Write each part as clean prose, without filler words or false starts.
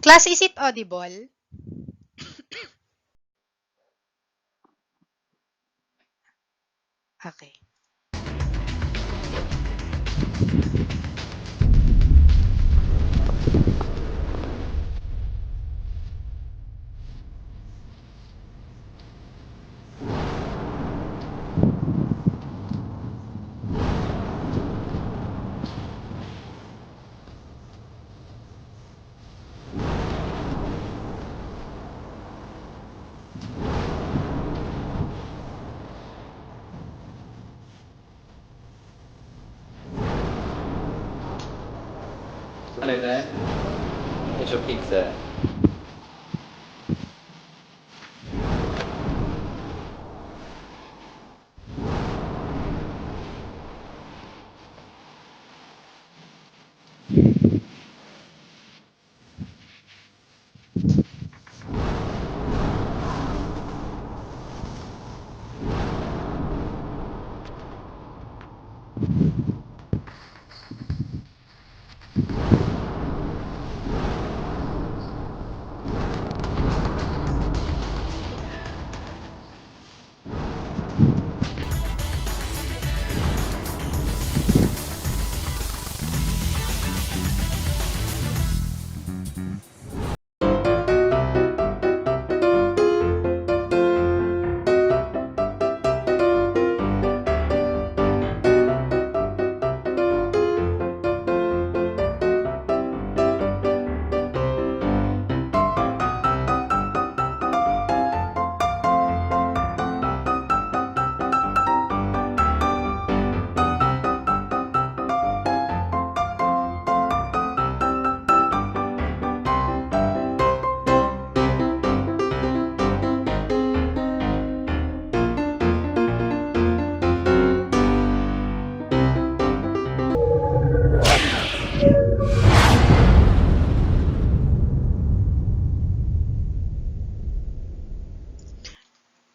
Class, is it audible? Okay. Hello there. Here's your pizza.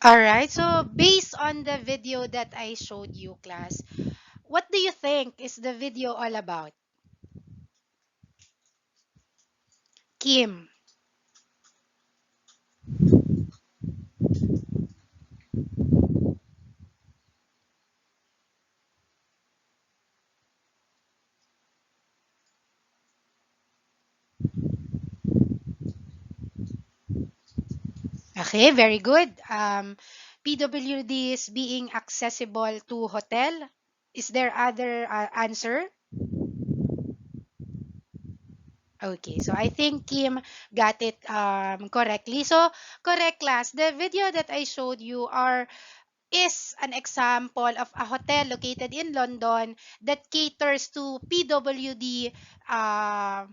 All right. So based on the video that I showed you, class, what do you think is the video all about? Kim. Okay, very good. PWD is being accessible to hotel. Is there other answer? Okay, so I think Kim got it correctly. So, correct, class. The video that I showed you is an example of a hotel located in London that caters to PWD uh,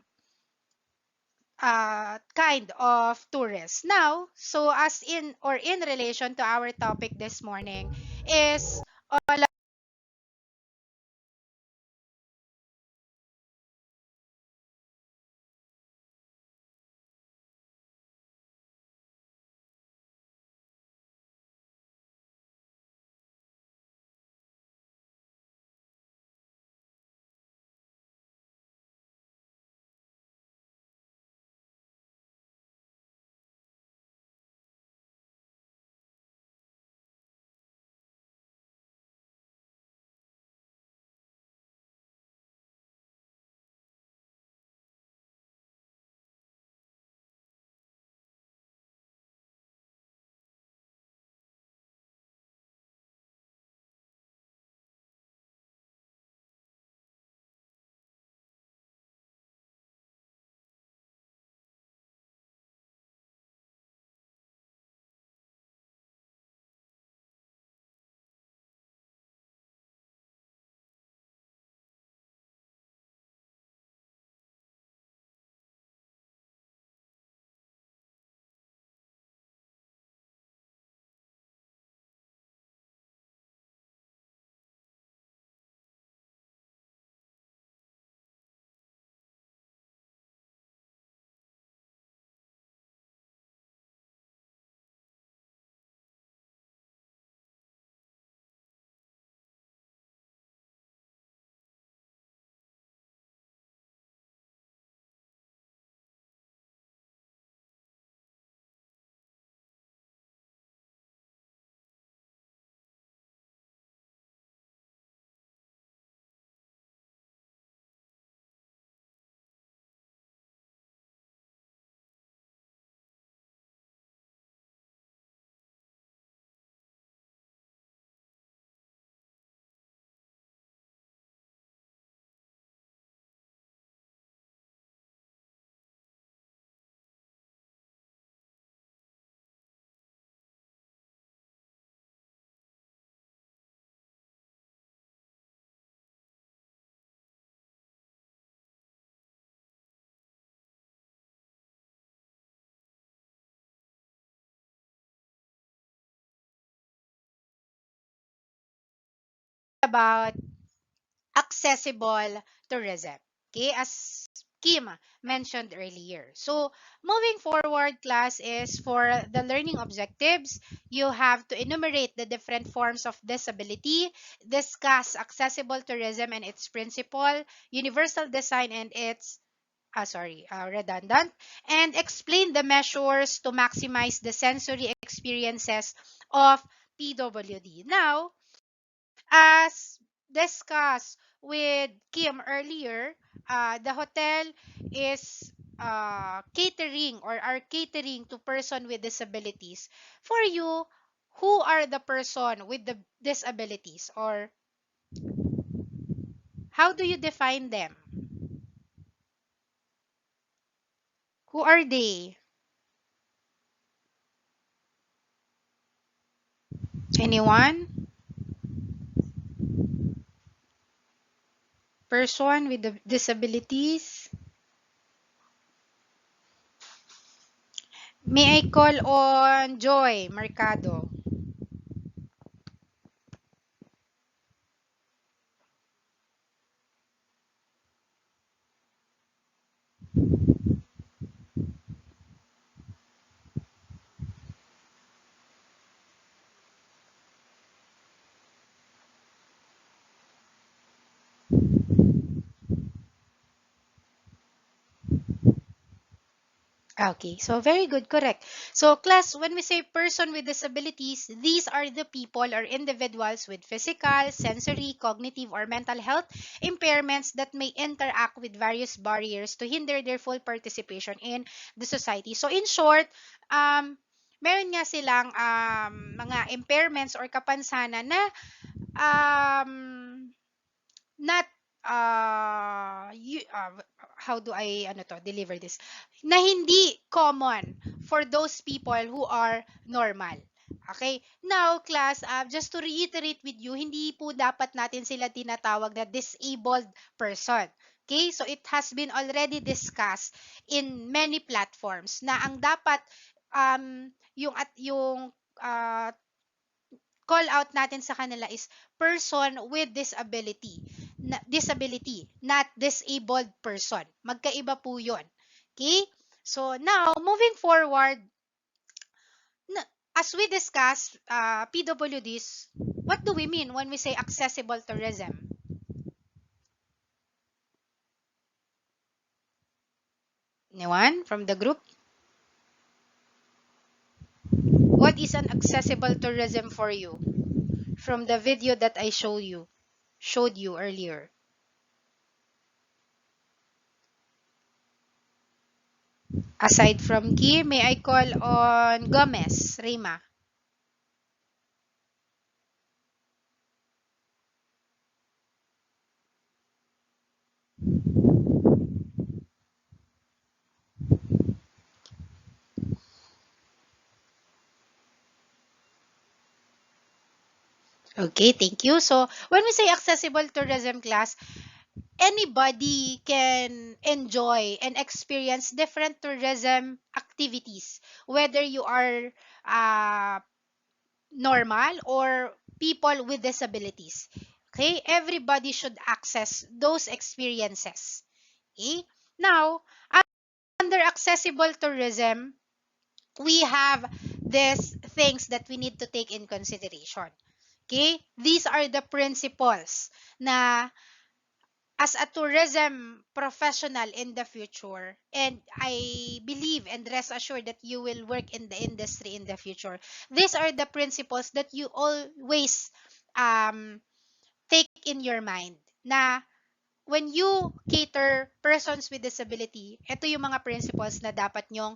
kind of tourists. Now, so as in or in relation to our topic this morning is all about accessible tourism. Okay, as Kim mentioned earlier. So, moving forward, class, is for the learning objectives. You have to enumerate the different forms of disability, discuss accessible tourism and its principle, universal design and its redundant, and explain the measures to maximize the sensory experiences of PWD. Now, as discussed with Kim earlier, the hotel is catering or are catering to person with disabilities. For you, who are the person with the disabilities, or how do you define them? Who are they? Anyone? Person with the disabilities? May I call on Joy Mercado? Okay, so very good, correct. So, class, when we say person with disabilities, these are the people or individuals with physical, sensory, cognitive, or mental health impairments that may interact with various barriers to hinder their full participation in the society. So, in short, meron nga silang mga impairments or kapansanan na um, not how do I deliver this, na hindi common for those people who are normal. Okay, now class, just to reiterate with you, hindi po dapat natin sila tinatawag na disabled person. Okay, so it has been already discussed in many platforms na ang dapat yung call out natin sa kanila is person with disability. Disability, not disabled person. Magkaiba po yun. Okay? So, now, moving forward, as we discussed, PWDs, what do we mean when we say accessible tourism? Anyone from the group? What is an accessible tourism for you from the video that I showed you earlier? Aside from Kim, may I call on Gomez, Rima? Okay, thank you. So, when we say accessible tourism, class, anybody can enjoy and experience different tourism activities, whether you are uh, normal or people with disabilities. Okay, everybody should access those experiences. Okay, now, under accessible tourism, we have these things that we need to take in consideration. Okay? These are the principles na as a tourism professional in the future, and I believe and rest assured that you will work in the industry in the future. These are the principles that you always um, take in your mind na when you cater persons with disability, ito yung mga principles na dapat nyong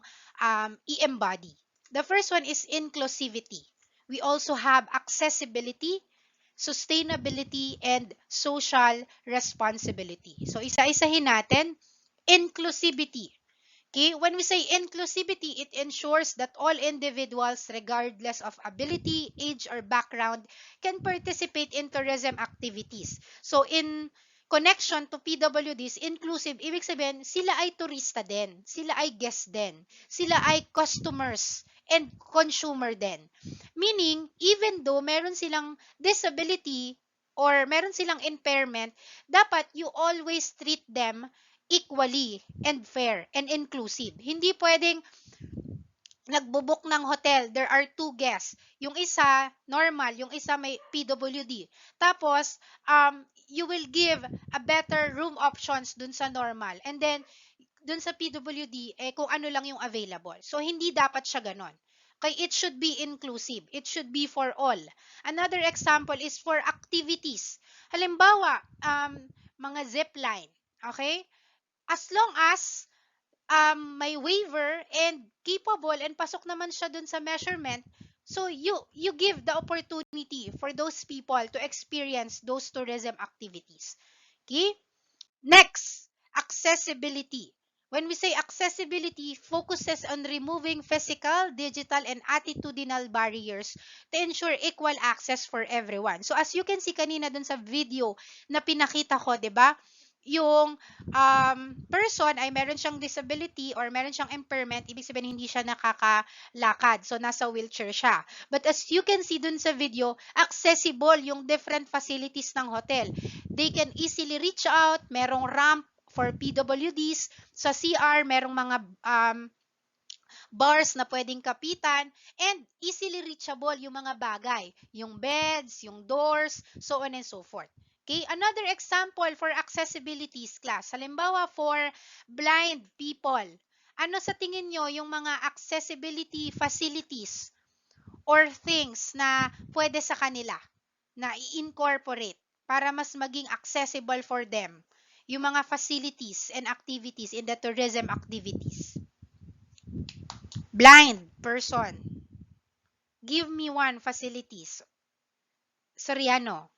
i-embody. The first one is inclusivity. We also have accessibility, sustainability, and social responsibility. So, isa-isahin natin. Inclusivity. Okay, when we say inclusivity, it ensures that all individuals, regardless of ability, age, or background, can participate in tourism activities. So, in connection to PWDs, inclusive, ibig sabihin, sila ay turista din, sila ay guest din, sila ay customers and consumer din. Meaning, even though meron silang disability or meron silang impairment, dapat you always treat them equally and fair and inclusive. Hindi pwedeng nagbo-book ng hotel, there are two guests. Yung isa, normal. Yung isa may PWD. Tapos, you will give a better room options dun sa normal. And then, dun sa PWD, kung ano lang yung available. So, hindi dapat siya ganon. Okay, it should be inclusive. It should be for all. Another example is for activities. Halimbawa, mga zip line. Okay? As long as may waiver and capable and pasok naman siya dun sa measurement, so you give the opportunity for those people to experience those tourism activities. Okay? Next, accessibility. When we say accessibility, focuses on removing physical, digital, and attitudinal barriers to ensure equal access for everyone. So as you can see kanina dun sa video na pinakita ko, 'di ba? Yung person ay meron siyang disability or meron siyang impairment, ibig sabihin hindi siya nakakalakad. So nasa wheelchair siya. But as you can see dun sa video, accessible yung different facilities ng hotel. They can easily reach out, merong ramp for PWDs, sa CR merong mga bars na pwedeng kapitan, and easily reachable yung mga bagay, yung beds, yung doors, so on and so forth. Okay, another example for accessibilities class. Halimbawa for blind people. Ano sa tingin nyo yung mga accessibility facilities or things na pwede sa kanila na i-incorporate para mas maging accessible for them yung mga facilities and activities in the tourism activities? Blind person. Give me one facilities. Soriano.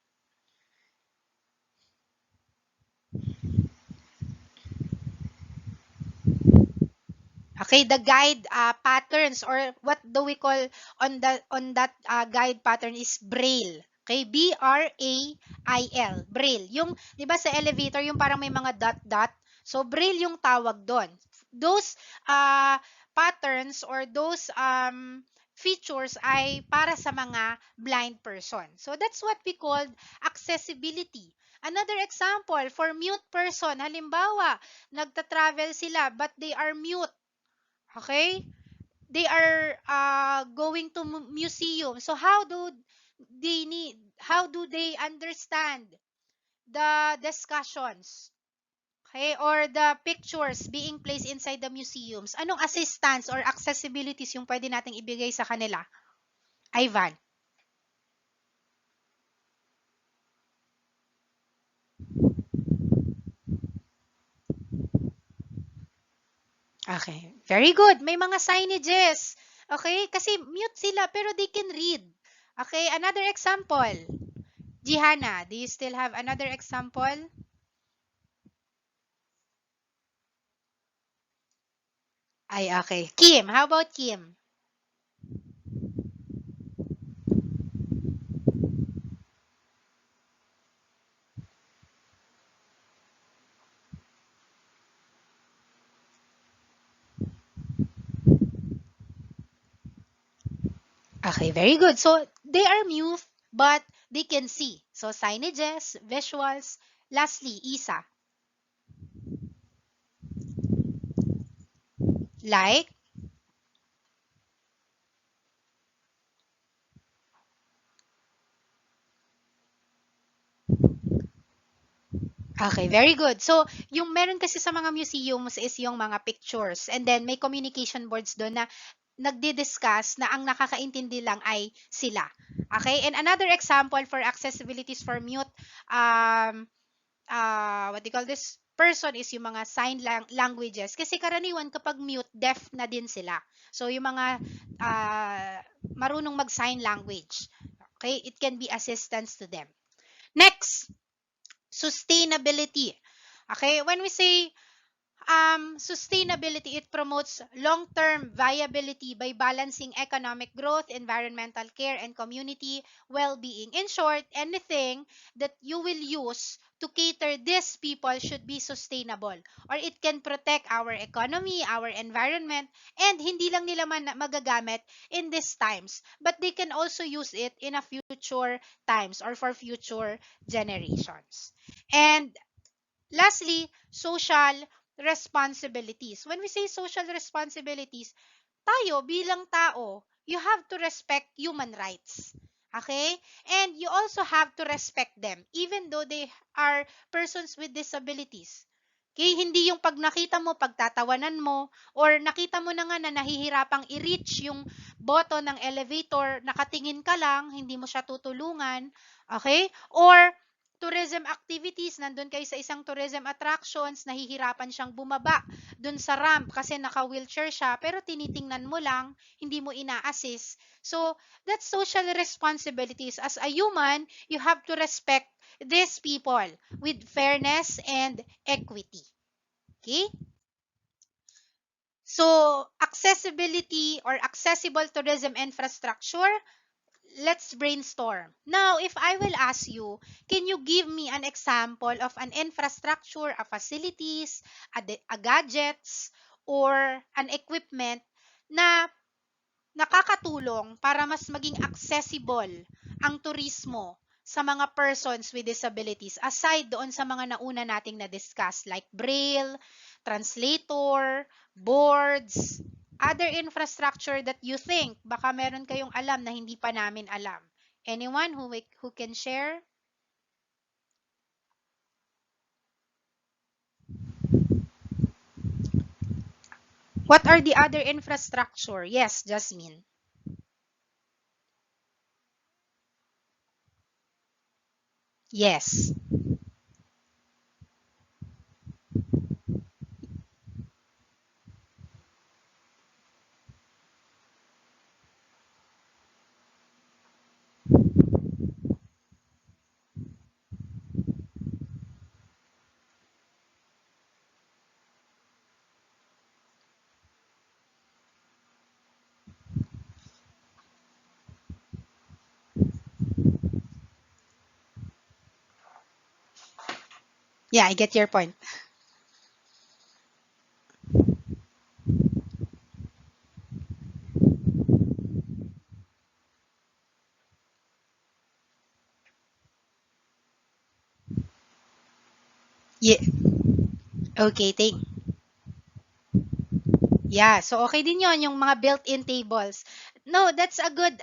Okay, the guide patterns, or what do we call on that guide pattern is braille. Okay, B-R-A-I-L, braille. Yung, 'di ba sa elevator yung parang may mga dot-dot? So braille yung tawag doon. Those patterns or those features ay para sa mga blind person. So that's what we call accessibility. Another example for mute person, halimbawa, nagta-travel sila but they are mute. Okay? They are going to museum. So how do they understand the discussions? Okay? Or the pictures being placed inside the museums? Anong assistance or accessibilities yung pwede nating ibigay sa kanila? Ivan. Okay. Very good. May mga signages. Okay? Kasi mute sila pero they can read. Okay? Another example. Jihana, do you still have another example? Ay, okay. Kim, how about Kim? Okay, very good. So, they are mute, but they can see. So, signages, visuals. Lastly, Isa. Like? Okay, very good. So, yung meron kasi sa mga museums is yung mga pictures. And then, may communication boards doon na nagdi-discuss na ang nakakaintindi lang ay sila. Okay? And another example for accessibilities for mute, what do you call this? Person is yung mga languages. Kasi karaniwan kapag mute, deaf na din sila. So, yung mga marunong mag-sign language. Okay? It can be assistance to them. Next, sustainability. Okay? When we say Sustainability, it promotes long-term viability by balancing economic growth, environmental care, and community well-being. In short, anything that you will use to cater these people should be sustainable, or it can protect our economy, our environment, and hindi lang nila magagamit in these times, but they can also use it in a future times or for future generations. And lastly, social responsibilities. When we say social responsibilities, tayo bilang tao, you have to respect human rights. Okay? And you also have to respect them even though they are persons with disabilities. Okay, hindi yung pag nakita mo, pagtatawanan mo, or nakita mo na nga na nahihirapang i-reach yung button ng elevator, nakatingin ka lang, hindi mo siya tutulungan, okay? Or tourism activities, nandun kayo sa isang tourism attractions, nahihirapan siyang bumaba dun sa ramp kasi naka-wheelchair siya, pero tinitingnan mo lang, hindi mo ina-assist. So, that's social responsibilities. As a human, you have to respect these people with fairness and equity. Okay? So, accessibility or accessible tourism infrastructure, let's brainstorm. Now, if I will ask you, can you give me an example of an infrastructure, a facilities, a gadgets, or an equipment na nakakatulong para mas maging accessible ang turismo sa mga persons with disabilities aside doon sa mga nauna nating na-discuss like braille, translator, boards, other infrastructure that you think baka meron kayong alam na hindi pa namin alam. Anyone who can share? What are the other infrastructure? Yes, Jasmine. Yes. Yeah, I get your point. Yeah. Okay, thank. Yeah, so okay din 'yon yung mga built-in tables. No, that's a good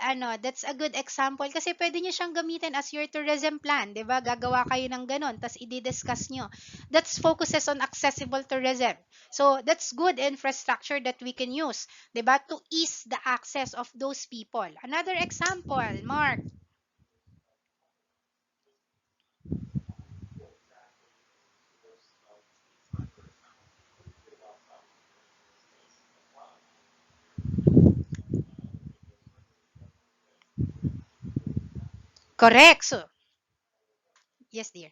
example kasi pwede niyo siyang gamitin as your tourism plan, 'di ba? Gagawa kayo ng gano'n, tas i-discuss niyo. That's focuses on accessible tourism. So, that's good infrastructure that we can use, 'di ba? To ease the access of those people. Another example, Mark. Correct. So, yes, dear.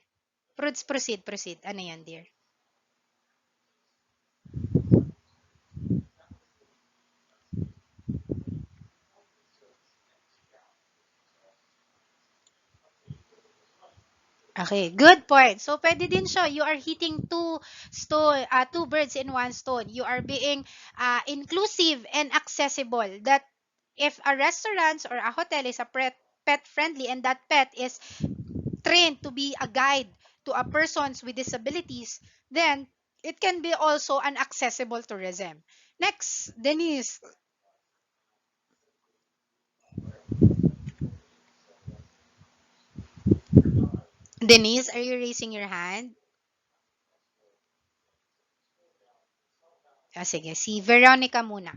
Proceed. Ano 'yan, dear? Okay, good point. So, pwede din siya. You are hitting two birds in one stone. You are being inclusive and accessible. That if a restaurant or a hotel is a pet friendly and that pet is trained to be a guide to a persons with disabilities, then it can be also an accessible tourism. Next, Denise. Denise, are you raising your hand? Sige, si Veronica muna.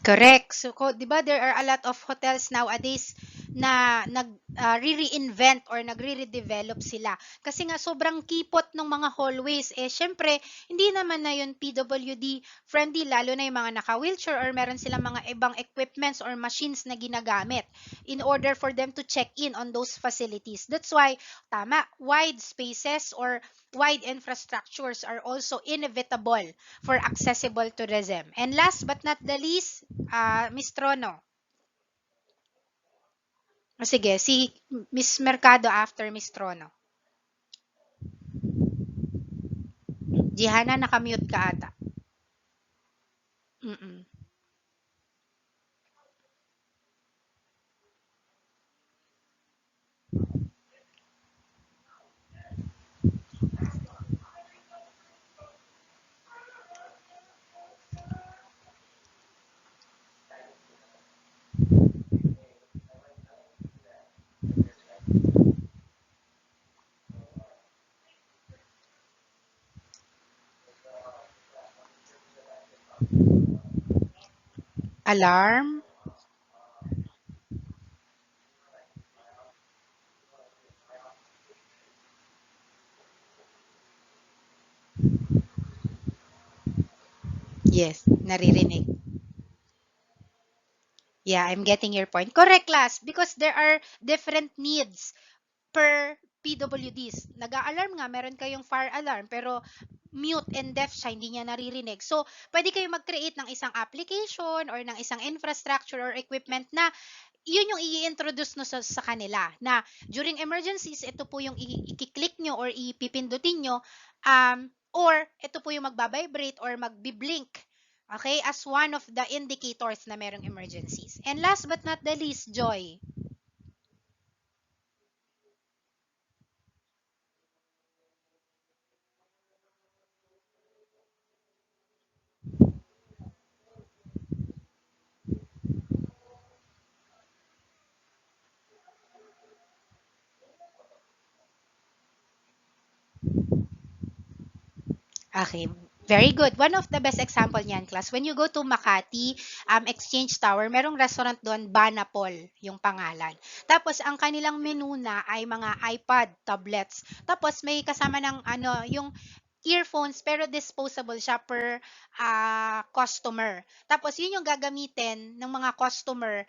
Correct. So, 'di ba there are a lot of hotels nowadays na re-reinvent or nagre-redevelop sila. Kasi nga sobrang kipot ng mga hallways. Syempre, hindi naman na yun PWD friendly, lalo na yung mga naka-wheelchair or meron silang mga ibang equipments or machines na ginagamit in order for them to check in on those facilities. That's why, tama, wide spaces or wide infrastructures are also inevitable for accessible tourism. And last but not the least, Miss Trono. Sige, si Miss Mercado after Miss Trono. Jihana, nakamute ka ata. Mm-mm. Alarm? Yes, naririnig. Yeah, I'm getting your point. Correct, class. Because there are different needs per PWDs. Nag-a-alarm nga, meron kayong fire alarm, pero mute and deaf siya, hindi niya naririnig. So, pwede kayo mag-create ng isang application or ng isang infrastructure or equipment na yun yung i-introduce no sa kanila na during emergencies, ito po yung i-click nyo or ipipindutin nyo, or ito po yung magbabibrate or magbi-blink. Okay, as one of the indicators na merong emergencies. And last but not the least, Joy. Okay, very good. One of the best example niyan, class, when you go to Makati Exchange Tower, merong restaurant doon, Banapol, yung pangalan. Tapos, ang kanilang menu na ay mga iPad, tablets. Tapos, may kasama ng ano, yung earphones pero disposable siya per customer. Tapos yun yung gagamitin ng mga customer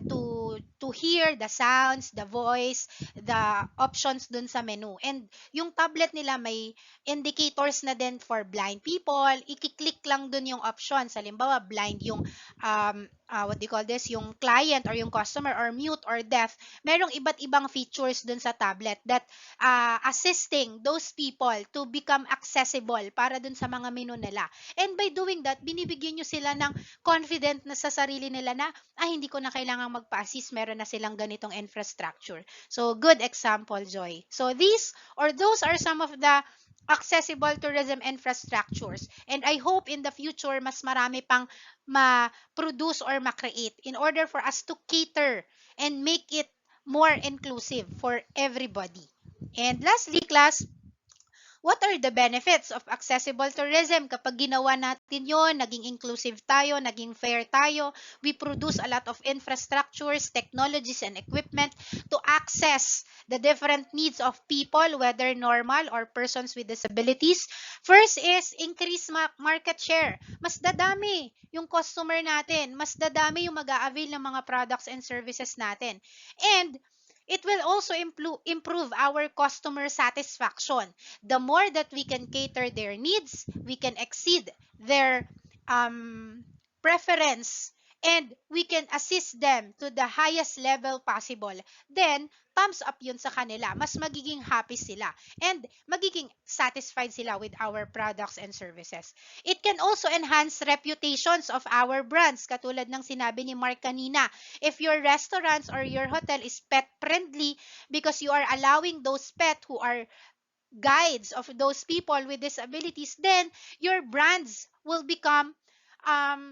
to hear the sounds, the voice, the options dun sa menu. And yung tablet nila may indicators na din for blind people. Iki-click lang dun yung options. Halimbawa, blind yung what do you call this, yung client or yung customer or mute or deaf. Merong iba't ibang features dun sa tablet that assisting those people to become accessible para dun sa mga menu nila. And by doing that, binibigyan nyo sila ng confident na sa sarili nila na, hindi ko na kailangang magpa-assist, meron na silang ganitong infrastructure. So, good example, Joy. So, these or those are some of the accessible tourism infrastructures. And I hope in the future, mas marami pang ma-produce or ma-create in order for us to cater and make it more inclusive for everybody. And lastly, class, what are the benefits of accessible tourism? Kapag ginawa natin yon, naging inclusive tayo, naging fair tayo, we produce a lot of infrastructures, technologies, and equipment to access the different needs of people, whether normal or persons with disabilities. First is increase market share. Mas dadami yung customer natin, mas dadami yung mag-a-avail ng mga products and services natin. And it will also improve our customer satisfaction. The more that we can cater their needs, we can exceed their preference, and we can assist them to the highest level possible. Then, thumbs up yun sa kanila. Mas magiging happy sila and magiging satisfied sila with our products and services. It can also enhance reputations of our brands. Katulad ng sinabi ni Mark kanina, if your restaurants or your hotel is pet friendly because you are allowing those pet who are guides of those people with disabilities, then your brands will become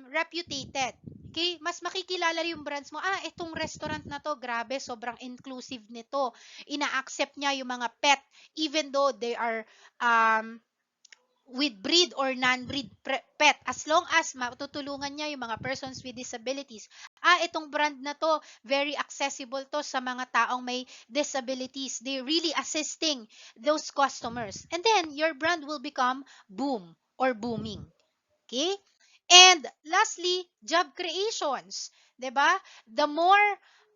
reputed. Okay? Mas makikilala yung brands mo, itong restaurant na to, grabe, sobrang inclusive nito. Ina-accept niya yung mga pet even though they are with breed or non-breed pet, as long as matutulungan niya yung mga persons with disabilities. Itong brand na to, very accessible to sa mga taong may disabilities. They're really assisting those customers. And then, your brand will become boom or booming. Okay? And lastly, job creations. 'Di ba? The more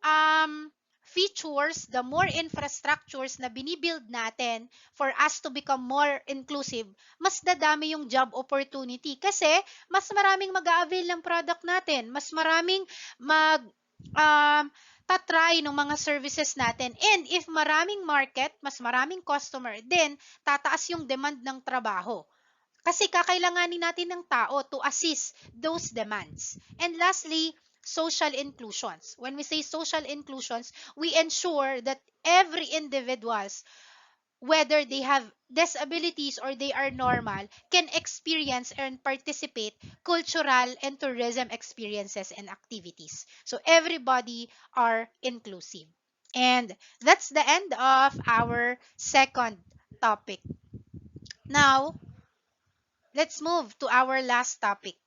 um, features, the more infrastructures na binibuild natin for us to become more inclusive, mas dadami yung job opportunity. Kasi mas maraming mag-a-avail ng product natin. Mas maraming mag um, tatry ng mga services natin. And if maraming market, mas maraming customer, then tataas yung demand ng trabaho. Kasi kakailanganin natin ng tao to assist those demands. And lastly, social inclusions. When we say social inclusions, we ensure that every individuals, whether they have disabilities or they are normal, can experience and participate cultural and tourism experiences and activities. So everybody are inclusive. And that's the end of our second topic. Now, let's move to our last topic.